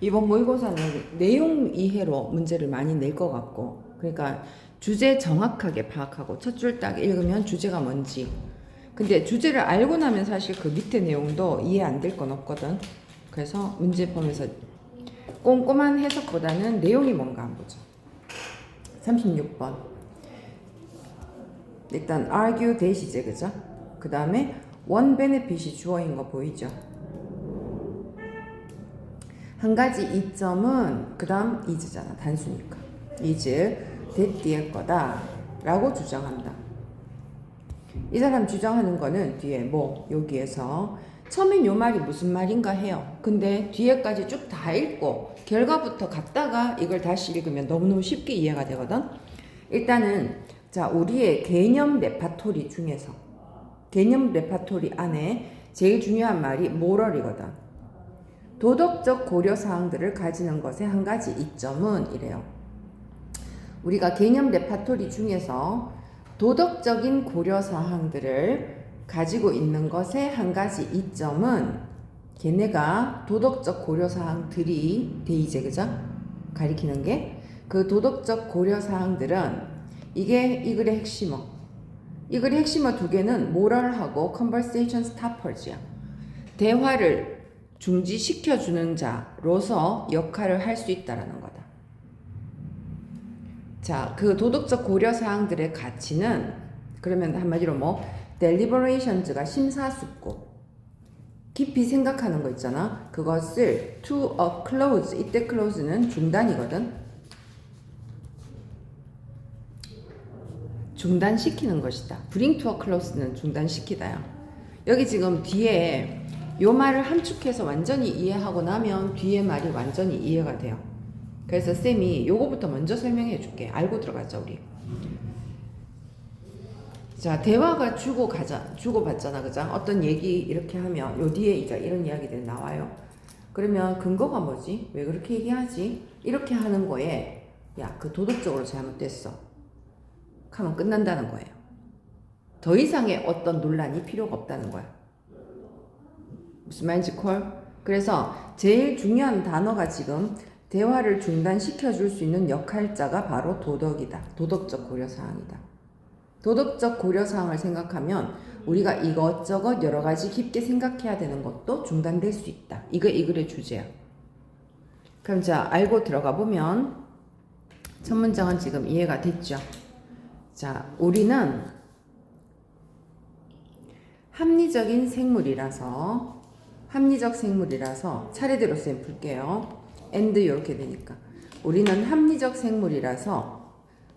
이번 모의고사는 내용 이해로 문제를 많이 낼 것 같고, 그러니까 주제 정확하게 파악하고 첫 줄 딱 읽으면 주제가 뭔지. 근데 주제를 알고 나면 사실 그 밑에 내용도 이해 안 될 건 없거든. 그래서 문제 보면서 꼼꼼한 해석보다는 내용이 뭔가 한번 보자. 36번. 일단 argue 대시제, 그죠? 그 다음에 one benefit이 주어인 거 보이죠? 한 가지 이점은 그 다음 is잖아. 단수니까. is that 뒤에 거다 라고 주장한다. 이 사람 주장하는 거는 뒤에 뭐 여기에서 처음엔 요 말이 무슨 말인가 해요. 근데 뒤에까지 쭉 다 읽고 결과부터 갔다가 이걸 다시 읽으면 너무너무 쉽게 이해가 되거든. 일단은 자, 우리의 개념 레파토리 중에서 개념 레파토리 안에 제일 중요한 말이 moral이거든. 도덕적 고려사항들을 가지는 것의 한 가지 이점은 이래요. 우리가 개념 레파토리 중에서 도덕적인 고려사항들을 가지고 있는 것의 한 가지 이점은 걔네가 도덕적 고려사항들이 대이제, 그죠? 가리키는 게 그 도덕적 고려사항들은 이게 이 글의 핵심어. 이 글의 핵심어 두 개는 moral하고 conversation stoppers야. 대화를 중지시켜주는 자로서 역할을 할 수 있다라는 거다. 자, 그 도덕적 고려사항들의 가치는 그러면 한마디로 뭐 deliberations가 심사숙고 깊이 생각하는 거 있잖아. 그것을 to a close, 이때 close는 중단이거든. 중단시키는 것이다. bring to a close는 중단시키다요. 여기 지금 뒤에 요 말을 함축해서 완전히 이해하고 나면 뒤에 말이 완전히 이해가 돼요. 그래서 쌤이 요거부터 먼저 설명해 줄게. 알고 들어가자 우리. 자, 대화가 주고받잖아, 그죠? 어떤 얘기 이렇게 하면 요 뒤에 이제 이런 이야기들이 나와요. 그러면 근거가 뭐지? 왜 그렇게 얘기하지? 이렇게 하는 거에 야, 그 도덕적으로 잘못됐어. 하면 끝난다는 거예요. 더 이상의 어떤 논란이 필요가 없다는 거야. 무슨 말인지 콜? 그래서 제일 중요한 단어가 지금 대화를 중단시켜 줄 수 있는 역할자가 바로 도덕이다. 도덕적 고려사항이다. 도덕적 고려사항을 생각하면 우리가 이것저것 여러 가지 깊게 생각해야 되는 것도 중단될 수 있다. 이거 이 글의 주제야. 그럼 자, 알고 들어가 보면 첫 문장은 지금 이해가 됐죠? 자, 우리는 합리적 생물이라서 차례대로 쌤 풀게요. and 이렇게 되니까 우리는 합리적 생물이라서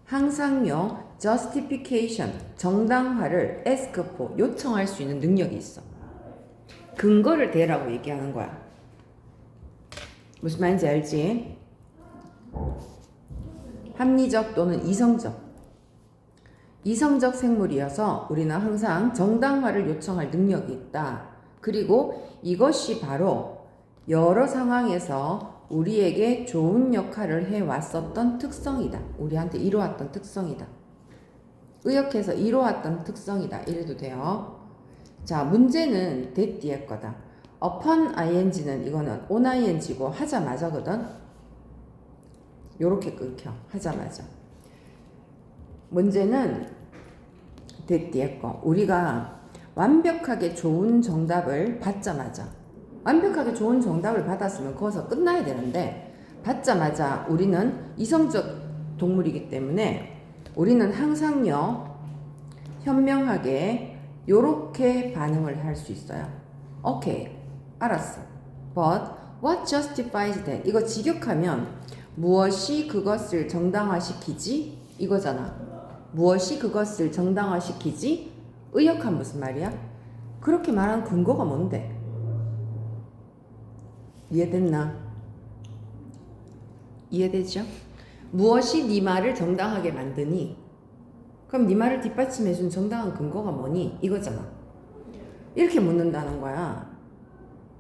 항상요 justification 정당화를 ask for 요청할 수 있는 능력이 있어. 근거를 대라고 얘기하는 거야. 무슨 말인지 알지? 합리적 또는 이성적 생물이어서 우리는 항상 정당화를 요청할 능력이 있다. 그리고 이것이 바로 여러 상황에서 우리에게 좋은 역할을 해왔었던 특성이다. 우리한테 이루어왔던 특성이다. 의역해서 이루어왔던 특성이다. 이래도 돼요. 자, 문제는 that 뒤에 거다. upon ing는 이거는 on ing고 하자마자거든. 요렇게 끊겨. 하자마자. 문제는 that 뒤에 거. 우리가 완벽하게 좋은 정답을 받자마자 완벽하게 좋은 정답을 받았으면 거기서 끝나야 되는데 받자마자 우리는 이성적 동물이기 때문에 우리는 항상요 현명하게 요렇게 반응을 할 수 있어요. 오케이, 알았어. But what justifies that? 이거 직역하면 무엇이 그것을 정당화시키지? 이거잖아. 무엇이 그것을 정당화시키지? 의역한 무슨 말이야? 그렇게 말하는 근거가 뭔데? 이해됐나? 이해되죠? 무엇이 네 말을 정당하게 만드니? 그럼 네 말을 뒷받침해준 정당한 근거가 뭐니? 이거잖아. 이렇게 묻는다는 거야.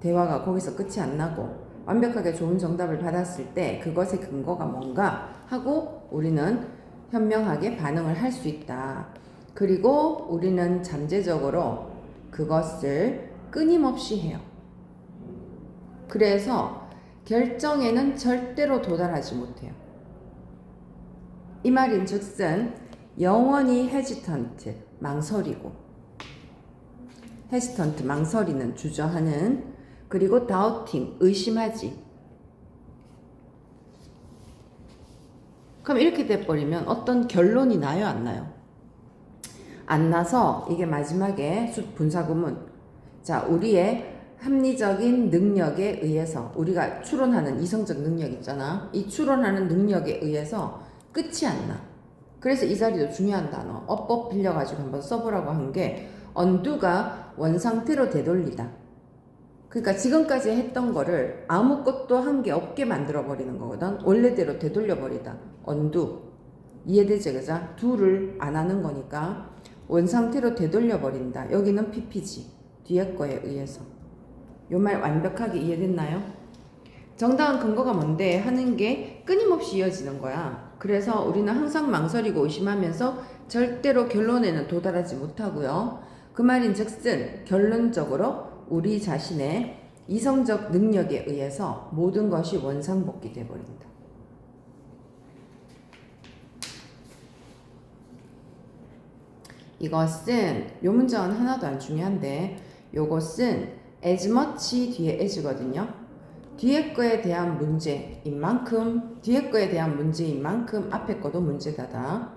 대화가 거기서 끝이 안 나고 완벽하게 좋은 정답을 받았을 때 그것의 근거가 뭔가 하고 우리는 현명하게 반응을 할 수 있다. 그리고 우리는 잠재적으로 그것을 끊임없이 해요. 그래서 결정에는 절대로 도달하지 못해요. 이 말인 즉슨 영원히 hesitant, 망설이고, hesitant, 망설이는, 주저하는, 그리고 doubting, 의심하지. 그럼 이렇게 돼버리면 어떤 결론이 나요, 안 나요? 안 나서 이게 마지막에 분사구문. 자, 우리의 합리적인 능력에 의해서, 우리가 추론하는 이성적 능력 있잖아. 이 추론하는 능력에 의해서 끝이 안 나. 그래서 이 자리도 중요한 단어, 어법 빌려가지고 한번 써보라고 한 게 undo가 원상태로 되돌리다. 그러니까 지금까지 했던 거를 아무것도 한 게 없게 만들어버리는 거거든. 원래대로 되돌려버리다. undo. 이해되지, 그죠? do를 안 하는 거니까 원상태로 되돌려버린다. 여기는 pp지. 뒤에 거에 의해서. 요 말 완벽하게 이해됐나요? 정당한 근거가 뭔데 하는 게 끊임없이 이어지는 거야. 그래서 우리는 항상 망설이고 의심하면서 절대로 결론에는 도달하지 못하고요. 그 말인 즉슨 결론적으로 우리 자신의 이성적 능력에 의해서 모든 것이 원상복귀 돼버린다. 이것은 요 문장은 하나도 안 중요한데 요것은 as much 뒤에 as거든요. 뒤에 거에 대한 문제인 만큼, 뒤에 거에 대한 문제인 만큼 앞에 거도 문제다다.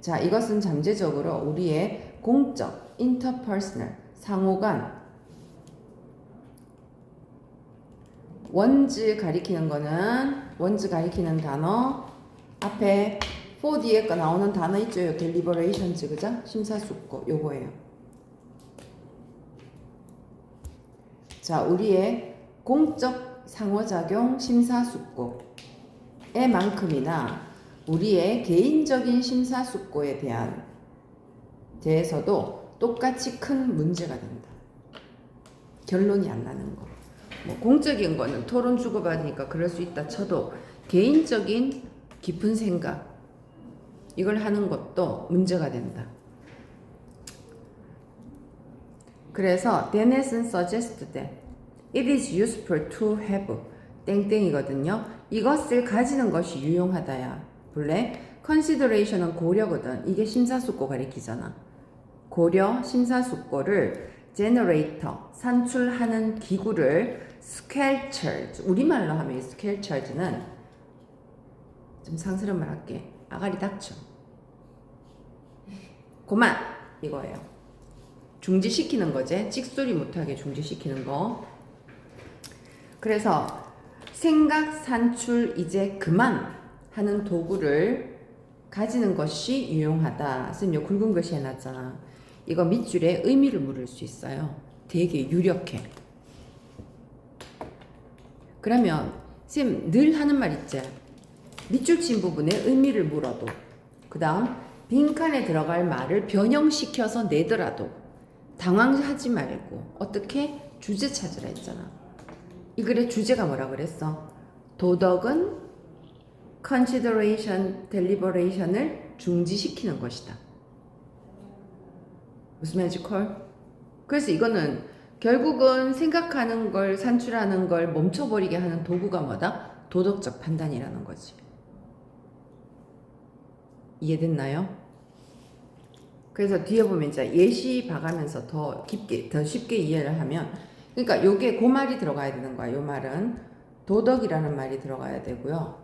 자, 이것은 잠재적으로 우리의 공적, interpersonal, 상호간, 원즈 가리키는 거는, 원즈 가리키는 단어, 앞에 for 뒤에 거 나오는 단어 있죠? 요 deliberations, 그죠? 심사숙고, 요거예요. 자, 우리의 공적 상호작용 심사숙고의 만큼이나 우리의 개인적인 심사숙고에 대해서도 똑같이 큰 문제가 된다. 결론이 안 나는 거. 뭐 공적인 거는 토론 주고받으니까 그럴 수 있다 쳐도 개인적인 깊은 생각 이걸 하는 것도 문제가 된다. 그래서 Dennis은 suggested that it is useful to have 땡땡이거든요. 이것을 가지는 것이 유용하다야. 본래 consideration은 고려거든. 이게 심사숙고 가리키잖아. 고려 심사숙고를 generator 산출하는 기구를 sculptured 우리말로 하면 이 sculptured는 좀 상스러운 말 할게. 아가리 닥쳐. 그만 이거예요. 중지시키는 거지. 찍소리 못하게 중지시키는 거. 그래서 생각 산출 이제 그만 하는 도구를 가지는 것이 유용하다. 선생님 굵은 글씨 해놨잖아. 이거 밑줄에 의미를 물을 수 있어요. 되게 유력해. 그러면 선생님 늘 하는 말 있지. 밑줄 친 부분에 의미를 물어도 그 다음 빈칸에 들어갈 말을 변형시켜서 내더라도 당황하지 말고 어떻게 주제 찾으라 했잖아. 이 글의 주제가 뭐라 그랬어? 도덕은 consideration, deliberation을 중지시키는 것이다. 무슨 말인지 콜? 그래서 이거는 결국은 생각하는 걸 산출하는 걸 멈춰버리게 하는 도구가 뭐다? 도덕적 판단이라는 거지. 이해됐나요? 그래서 뒤에 보면 이제 예시 봐가면서 더 깊게, 더 쉽게 이해를 하면, 그러니까 요게 그 말이 들어가야 되는 거야. 요 말은 도덕이라는 말이 들어가야 되고요.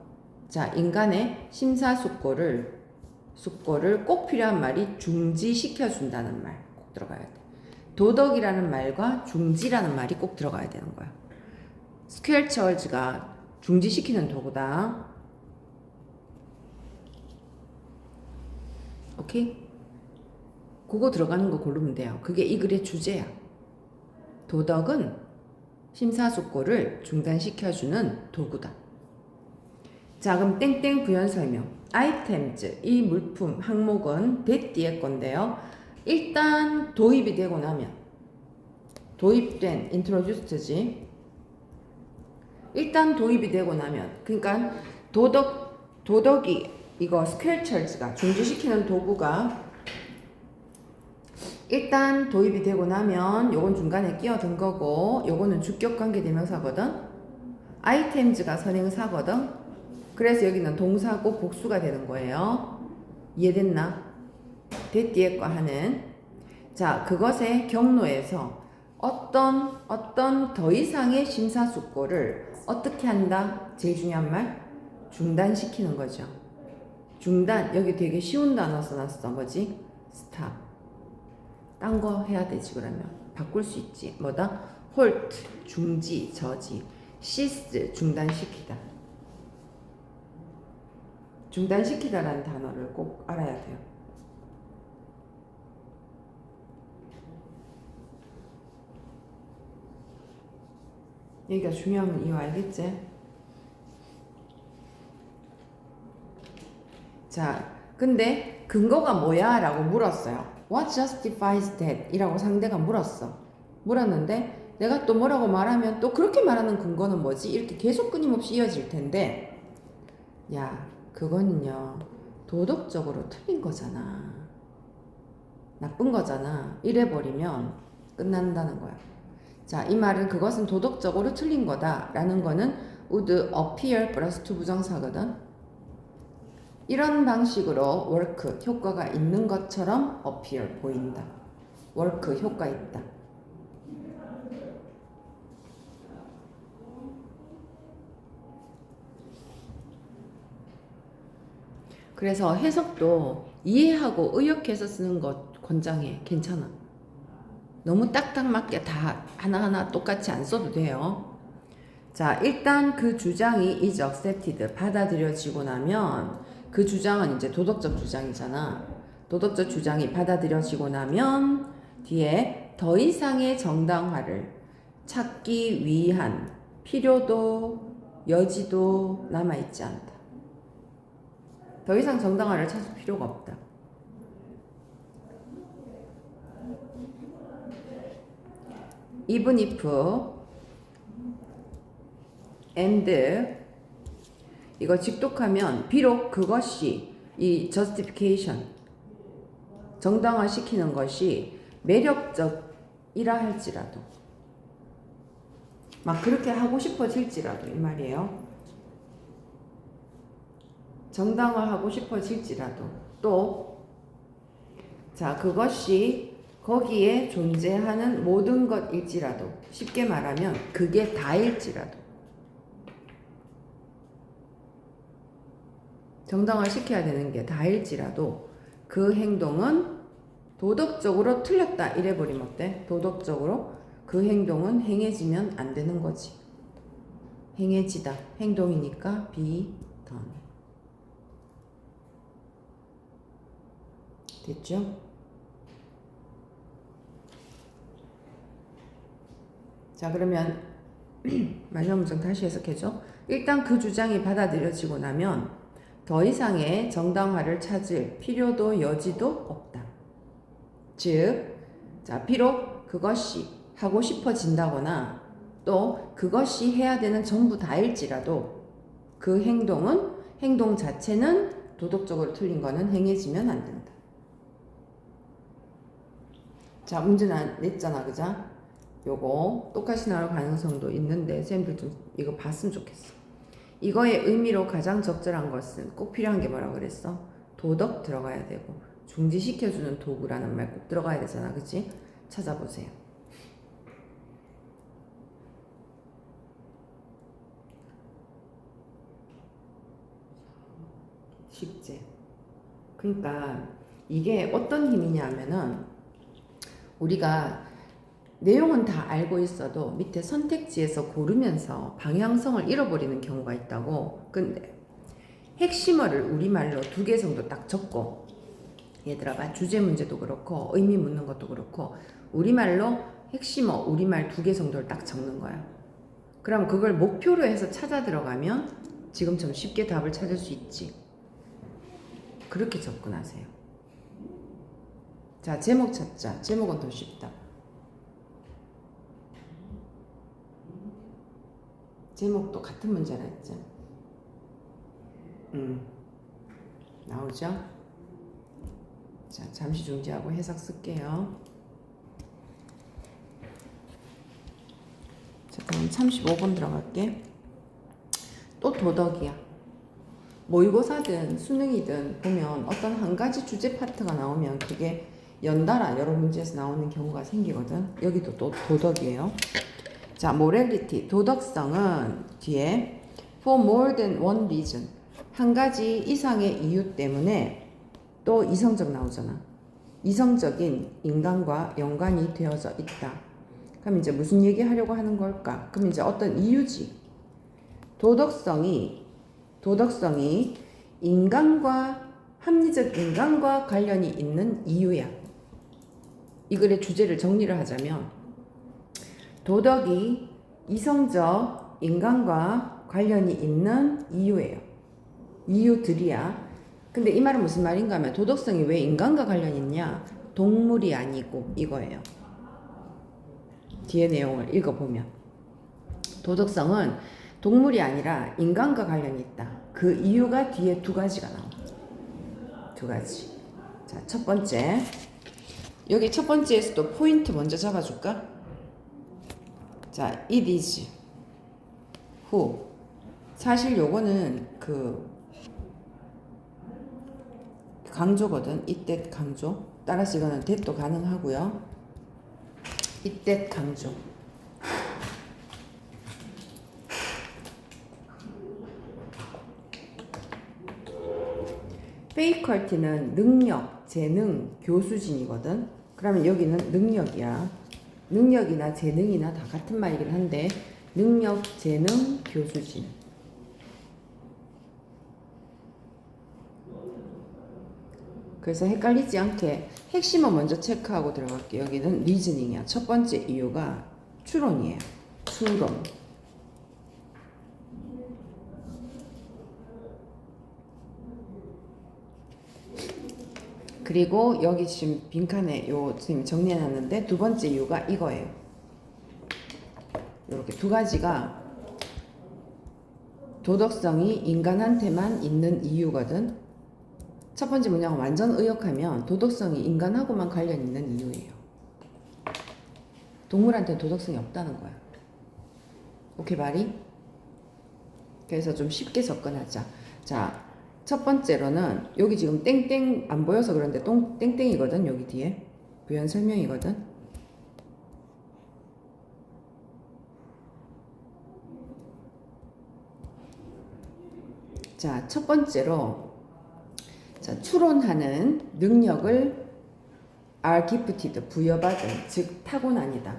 자, 인간의 심사숙고를 꼭 필요한 말이 중지시켜준다는 말 꼭 들어가야 돼. 도덕이라는 말과 중지라는 말이 꼭 들어가야 되는 거야. 스퀘어처즈가 중지시키는 도구다. 오케이? 그거 들어가는 거 고르면 돼요. 그게 이 글의 주제야. 도덕은 심사숙고를 중단시켜주는 도구다. 자, 그럼 땡땡 부연 설명. items, 이 물품, 항목은 that 뒤에 건데요. 일단 도입이 되고 나면 도입된 introduced지. 일단 도입이 되고 나면 그러니까 도덕이 이거 sculptures가 중지시키는 도구가 일단 도입이 되고 나면 요건 중간에 끼어든 거고 요거는 주격관계 대명사거든. items가 선행사거든. 그래서 여기는 동사고 복수가 되는 거예요. 이해됐나? 됐디에 거 하는. 자, 그것의 경로에서 어떤 더 이상의 심사숙고를 어떻게 한다? 제일 중요한 말? 중단시키는 거죠. 중단, 여기 되게 쉬운 단어 써놨어. 뭐지? 스탑. 딴 거 해야 되지, 그러면. 바꿀 수 있지. 뭐다? 홀트, 중지, 저지. 시스, 중단시키다. 중단시키다라는 단어를 꼭 알아야 돼요. 여기가 중요한 이유 알겠지? 자, 근데 근거가 뭐야? 라고 물었어요. What justifies that? 이라고 상대가 물었는데 내가 또 뭐라고 말하면 또 그렇게 말하는 근거는 뭐지? 이렇게 계속 끊임없이 이어질 텐데, 야, 그거는요 도덕적으로 틀린 거잖아, 나쁜 거잖아, 이래버리면 끝난다는 거야. 자, 이 말은 그것은 도덕적으로 틀린 거다 라는 거는 would appear 플러스 to 부정사거든. 이런 방식으로 work, 효과가 있는 것처럼 appear, 보인다. work, 효과 있다. 그래서 해석도 이해하고 의역해서 쓰는 것 권장해. 괜찮아. 너무 딱딱 맞게 다 하나하나 똑같이 안 써도 돼요. 자, 일단 그 주장이 is accepted, 받아들여지고 나면 그 주장은 이제 도덕적 주장이잖아. 도덕적 주장이 받아들여지고 나면 뒤에 더 이상의 정당화를 찾기 위한 필요도 여지도 남아있지 않다. 더 이상 정당화를 찾을 필요가 없다. even if and 이거 직독하면 비록 그것이 이 justification 정당화시키는 것이 매력적이라 할지라도 막 그렇게 하고 싶어질지라도 이 말이에요. 정당화하고 싶어질지라도 또 자, 그것이 거기에 존재하는 모든 것일지라도 쉽게 말하면 그게 다일지라도 정당화시켜야 되는 게 다일지라도 그 행동은 도덕적으로 틀렸다 이래버리면 어때? 도덕적으로 그 행동은 행해지면 안 되는 거지. 행해지다. 행동이니까 be done. 됐죠? 자, 그러면 마지막 문장 다시 해석해줘. 일단 그 주장이 받아들여지고 나면 더 이상의 정당화를 찾을 필요도 여지도 없다. 즉, 자, 비록 그것이 하고 싶어진다거나 또 그것이 해야 되는 전부 다일지라도 그 행동 자체는 도덕적으로 틀린 거는 행해지면 안 된다. 자, 문제는 냈잖아, 그죠? 요거 똑같이 나올 가능성도 있는데 쌤들 좀 이거 봤으면 좋겠어. 이거의 의미로 가장 적절한 것은 꼭 필요한 게 뭐라고 그랬어? 도덕 들어가야 되고 중지시켜주는 도구라는 말 꼭 들어가야 되잖아, 그치? 찾아보세요. 쉽지? 그러니까 이게 어떤 힘이냐면은 우리가 내용은 다 알고 있어도 밑에 선택지에서 고르면서 방향성을 잃어버리는 경우가 있다고. 근데 핵심어를 우리말로 2개 정도 딱 적고, 얘들아 봐, 주제 문제도 그렇고 의미 묻는 것도 그렇고 우리말로 핵심어 우리말 2개 정도를 딱 적는 거야. 그럼 그걸 목표로 해서 찾아 들어가면 지금처럼 쉽게 답을 찾을 수 있지. 그렇게 접근하세요. 자, 제목 찾자. 제목은 더 쉽다. 제목도 같은 문제라 했죠. 나오죠? 자, 잠시 중지하고 해석 쓸게요. 자, 그럼 35번 들어갈게. 또 도덕이야. 모의고사든 수능이든 보면 어떤 한 가지 주제 파트가 나오면 그게 연달아 여러 문제에서 나오는 경우가 생기거든. 여기도 또 도덕이에요. 자, morality, 도덕성은 뒤에 for more than one reason, 한 가지 이상의 이유 때문에 또 이성적 나오잖아. 이성적인 인간과 연관이 되어져 있다. 그럼 이제 무슨 얘기 하려고 하는 걸까? 그럼 이제 어떤 이유지. 도덕성이 인간과 합리적 인간과 관련이 있는 이유야. 이 글의 주제를 정리를 하자면 도덕이 이성적 인간과 관련이 있는 이유예요. 이유들이야. 근데 이 말은 무슨 말인가 하면 도덕성이 왜 인간과 관련이 있냐? 동물이 아니고 이거예요. 뒤에 내용을 읽어보면 도덕성은 동물이 아니라 인간과 관련이 있다. 그 이유가 뒤에 두 가지가 나와. 두 가지. 자, 첫 번째. 여기 첫 번째에서도 포인트 먼저 잡아줄까? 자, it is who. 사실 요거는 그 강조거든. it that 강조. 따라서 이거는 that도 가능하고요. it that 강조. faculty는 능력, 재능, 교수진이거든. 그러면 여기는 능력이야. 능력이나 재능이나 다 같은 말이긴 한데 능력, 재능, 교수진. 그래서 헷갈리지 않게 핵심은 먼저 체크하고 들어갈게요. 여기는 리즈닝이야. 첫 번째 이유가 추론이에요. 추론. 그리고 여기 지금 빈칸에 요 지금 정리해놨는데 두 번째 이유가 이거예요. 이렇게 두 가지가 도덕성이 인간한테만 있는 이유거든. 첫 번째 문장은 완전 의역하면 도덕성이 인간하고만 관련 있는 이유예요. 동물한테 도덕성이 없다는 거야. 오케이 말이? 그래서 좀 쉽게 접근하자. 자, 첫 번째로는 여기 지금 땡땡 안 보여서 그런데 땡땡이거든. 여기 뒤에 부연 설명이거든. 자, 첫 번째로 자, 추론하는 능력을 are gifted, 부여받은, 즉 타고난이다.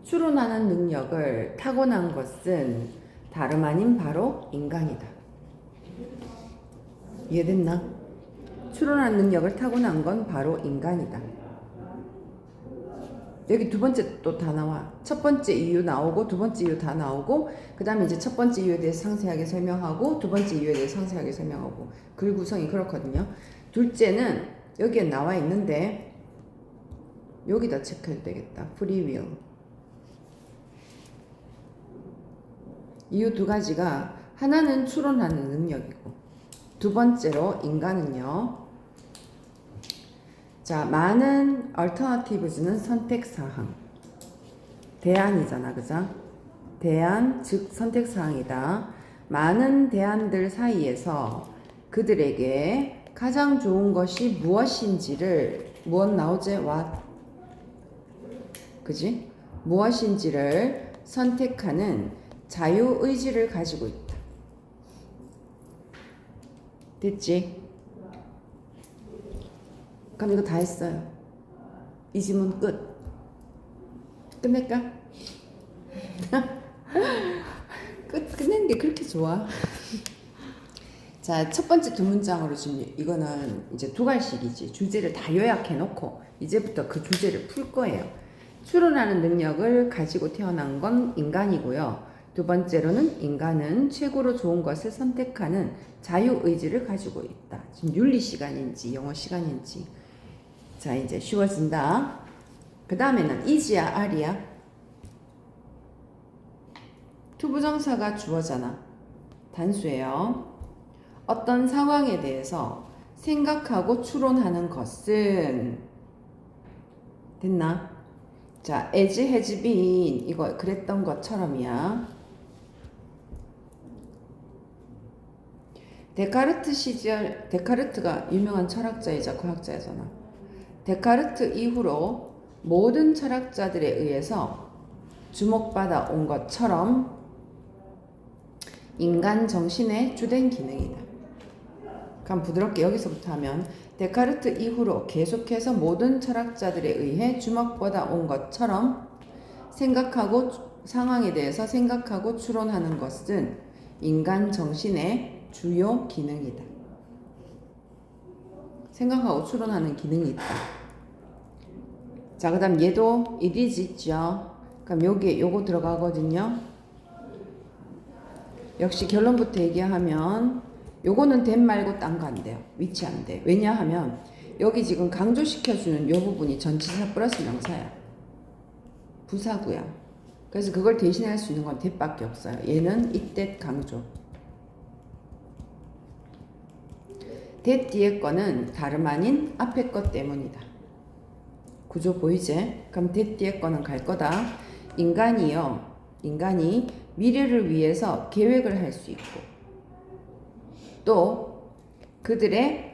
추론하는 능력을 타고난 것은 다름 아닌 바로 인간이다. 이해됐나? 추론하는 능력을 타고난 건 바로 인간이다. 여기 두 번째 또 다 나와. 첫 번째 이유 나오고 두 번째 이유 다 나오고 그 다음에 이제 첫 번째 이유에 대해서 상세하게 설명하고 두 번째 이유에 대해서 상세하게 설명하고 글 구성이 그렇거든요. 둘째는 여기에 나와 있는데 여기다 체크해도 되겠다. free will. 이유 두 가지가 하나는 추론하는 능력이고 두 번째로 인간은요. 자, 많은 alternatives는 선택사항. 대안이잖아, 그죠? 대안, 즉 선택사항이다. 많은 대안들 사이에서 그들에게 가장 좋은 것이 무엇인지를 무엇 나오지? what? 그지? 무엇인지를 선택하는 자유의지를 가지고 있다. 됐지? 그럼 이거 다 했어요. 이 지문 끝. 끝낼까? 끝내는 게 그렇게 좋아. 자, 첫 번째 두 문장으로 지금 이거는 이제 두 갈씩이지. 주제를 다 요약해 놓고 이제부터 그 주제를 풀 거예요. 추론하는 능력을 가지고 태어난 건 인간이고요. 두 번째로는 인간은 최고로 좋은 것을 선택하는 자유의지를 가지고 있다. 지금 윤리 시간인지 영어 시간인지. 자, 이제 쉬워진다. 그 다음에는 is야 are야? 투부정사가 주어잖아. 단수예요. 어떤 상황에 대해서 생각하고 추론하는 것은 됐나? 자, as has been 이거 그랬던 것처럼이야. 데카르트 시절, 데카르트가 유명한 철학자이자 과학자잖아. 데카르트 이후로 모든 철학자들에 의해서 주목받아 온 것처럼 인간 정신의 주된 기능이다. 그럼 부드럽게 여기서부터 하면 데카르트 이후로 계속해서 모든 철학자들에 의해 주목받아 온 것처럼 생각하고 상황에 대해서 생각하고 추론하는 것은 인간 정신의 주요 기능이다. 생각하고 추론하는 기능이 있다. 자, 그 다음 얘도 it is 있죠. 그럼 여기에 요거 들어가거든요. 역시 결론부터 얘기하면 요거는 된 말고 딴 거 안 돼요. 위치 안 돼. 왜냐하면 여기 지금 강조시켜주는 요 부분이 전치사 플러스 명사야. 부사구야. 그래서 그걸 대신할 수 있는 건 that밖에 없어요. 얘는 이때 강조. that 뒤에 거는 다름 아닌 앞에 것 때문이다. 구조 보이지? 그럼 that 뒤에 거는 갈 거다. 인간이 미래를 위해서 계획을 할 수 있고 또 그들의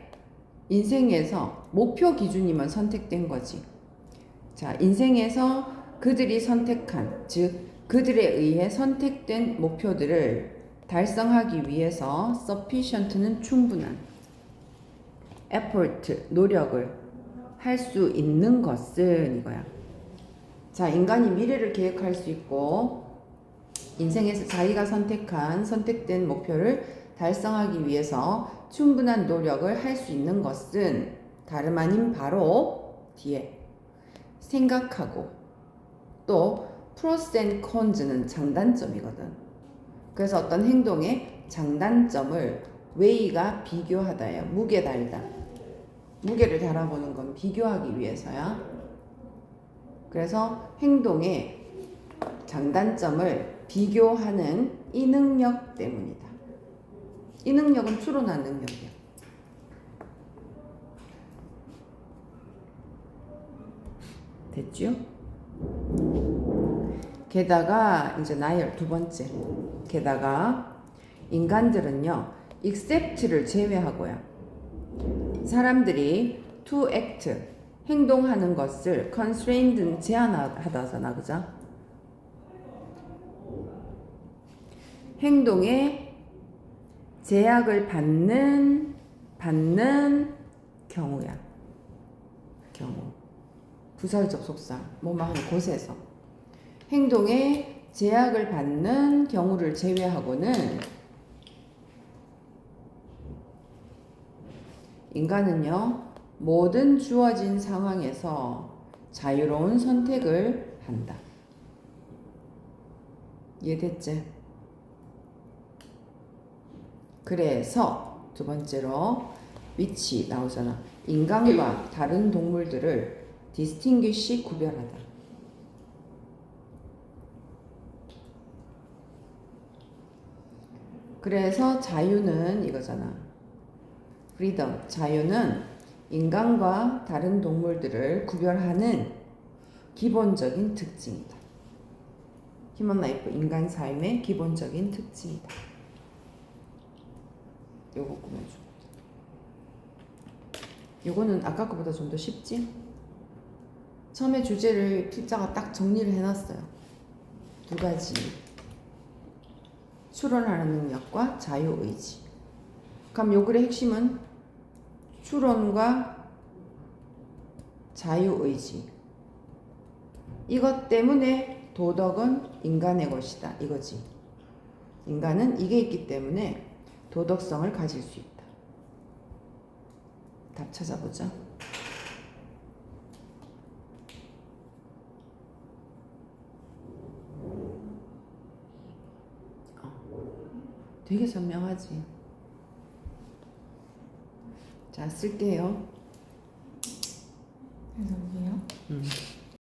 인생에서 목표 기준이면 선택된 거지. 자, 인생에서 그들이 선택한, 즉 그들에 의해 선택된 목표들을 달성하기 위해서 sufficient는 충분한 effort, 노력을 할 수 있는 것은 이거야. 자, 인간이 미래를 계획할 수 있고 인생에서 자기가 선택된 목표를 달성하기 위해서 충분한 노력을 할 수 있는 것은 다름 아닌 바로 뒤에 생각하고 또 프로스 앤 콘즈는 장단점이거든. 그래서 어떤 행동의 장단점을 웨이가 비교하다예요. 무게 달다. 무게를 달아보는 건 비교하기 위해서야. 그래서 행동의 장단점을 비교하는 이 능력 때문이다. 이 능력은 추론한 능력이야. 됐죠? 게다가 이제 나열 두 번째. 게다가 인간들은요, accept를 제외하고요. 사람들이 to act, 행동하는 것을 constrained는 제한하다잖아, 그죠? 행동에 제약을 받는 경우야. 경우. 부사의 접속사. 뭐뭐 하는 곳에서. 행동에 제약을 받는 경우를 제외하고는 인간은요, 모든 주어진 상황에서 자유로운 선택을 한다. 이해됐지? 그래서 두 번째로 위치 나오잖아. 인간과 다른 동물들을 distinguish, 구별하다. 그래서 자유는 이거잖아. freedom, 자유는 인간과 다른 동물들을 구별하는 기본적인 특징이다. 휴먼 라이프, 인간 삶의 기본적인 특징이다. 요거 꾸며줘. 요거는 아까 거보다 좀 더 쉽지? 처음에 주제를 필자가 딱 정리를 해놨어요. 두 가지. 추론하는 능력과 자유의지. 그럼 요 글의 핵심은 추론과 자유의지. 이것 때문에 도덕은 인간의 것이다. 이거지. 인간은 이게 있기 때문에 도덕성을 가질 수 있다. 답 찾아보자. 되게 선명하지. 자, 쓸게요. 해석이에요?